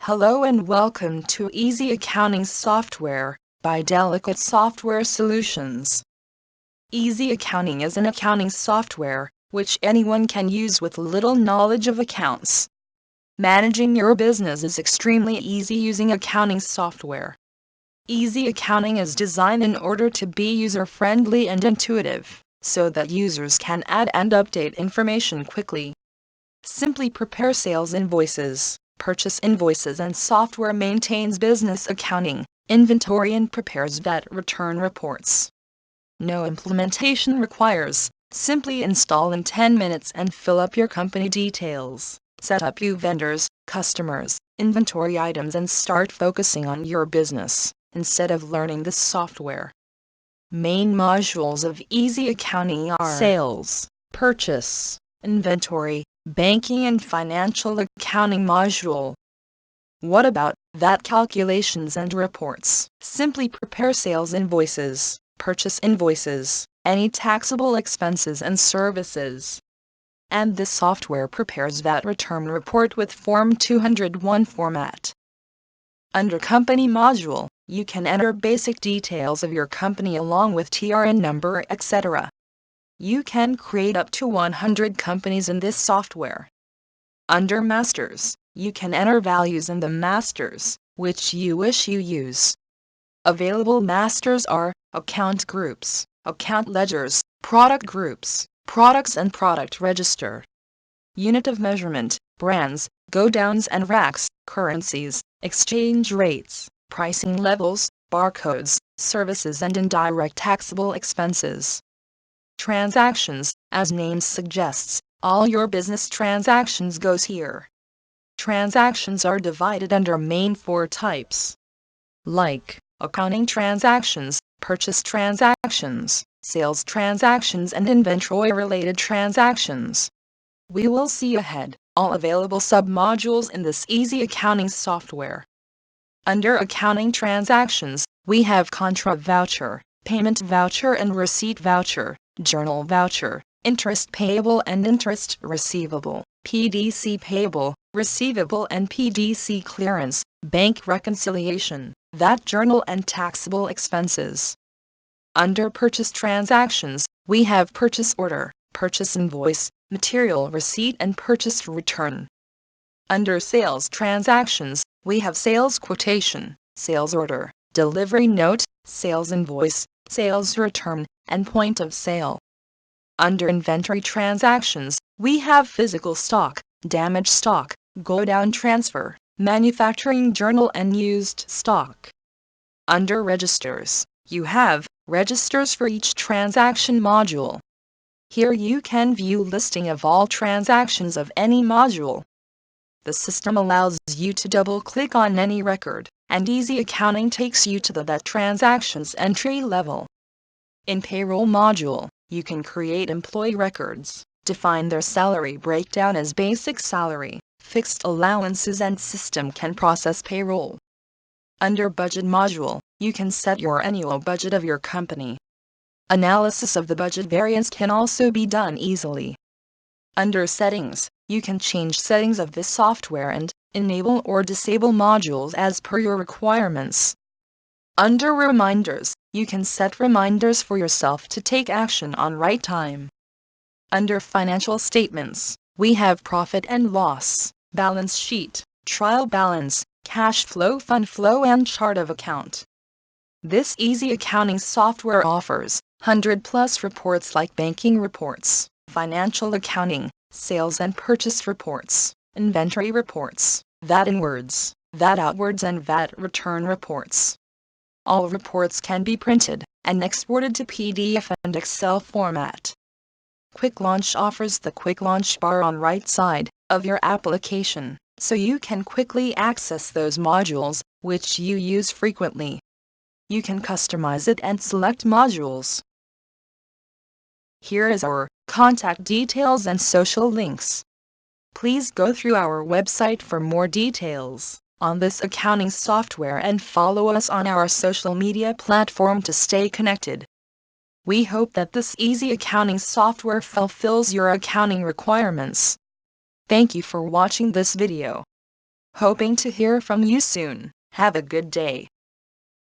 Hello and welcome to EzyAccounting Software by Delicate Software Solutions. EzyAccounting is an accounting software which anyone can use with little knowledge of accounts. Managing your business is extremely easy using accounting software. EzyAccounting is designed in order to be user-friendly and intuitive, so that users can add and update information quickly. Simply prepare sales invoices, purchase invoices, and software maintains business accounting, inventory, and prepares VAT return reports. No implementation requires. Simply install in 10 minutes and fill up your company details, set up your vendors, customers, inventory items, and start focusing on your business instead of learning this software. Main modules of EzyAccounting are Sales, Purchase, Inventory, Banking, and Financial Accounting module. What about VAT calculations and reports? Simply prepare sales invoices, purchase invoices, any taxable expenses and services. And this software prepares VAT return report with Form 201 format. Under Company module, you can enter basic details of your company along with TRN number, etc. You can create up to 100 companies in this software. Under Masters, you can enter values in the masters, which you wish you use. Available masters are account groups, account ledgers, product groups, products and product register. Unit of measurement, brands, go-downs and racks, currencies, exchange rates, pricing levels, barcodes, services, and indirect taxable expenses. Transactions, as name suggests, all your business transactions goes here. Transactions are divided under main 4 types, like accounting transactions, purchase transactions, sales transactions, and inventory-related transactions. We will see ahead all available sub-modules in this EzyAccounting software. Under accounting transactions, we have contra voucher, payment voucher and receipt voucher, journal voucher, interest payable and interest receivable, PDC payable, receivable and PDC clearance, bank reconciliation, VAT journal, and taxable expenses. Under purchase transactions, we have purchase order, purchase invoice, material receipt, and purchase return. Under sales transactions, we have sales quotation, sales order, delivery note, sales invoice, sales return, and point of sale. Under inventory transactions, we have physical stock, damaged stock, go-down transfer, manufacturing journal, and used stock. Under registers, you have registers for each transaction module. Here you can view listing of all transactions of any module. The system allows you to double-click on any record, and EzyAccounting takes you to that transaction's entry level. In Payroll module, you can create employee records, define their salary breakdown as basic salary, fixed allowances, and system can process payroll. Under Budget module, you can set your annual budget of your company. Analysis of the budget variance can also be done easily. Under Settings, you can change settings of this software and enable or disable modules as per your requirements. Under Reminders, you can set reminders for yourself to take action on right time. Under Financial Statements, we have profit and loss, balance sheet, trial balance, cash flow, fund flow, and chart of account. This EzyAccounting software offers 100+ reports like banking reports, financial accounting, sales and purchase reports, inventory reports, VAT inwards, VAT outwards, and VAT return reports. All reports can be printed and exported to PDF and Excel format. Quick Launch offers the Quick Launch bar on right side of your application, so you can quickly access those modules which you use frequently. You can customize it and select modules. Here is our contact details and social links. Please go through our website for more details on this accounting software and follow us on our social media platform to stay connected. We hope that this EzyAccounting software fulfills your accounting requirements. Thank you for watching this video. Hoping to hear from you soon. Have a good day.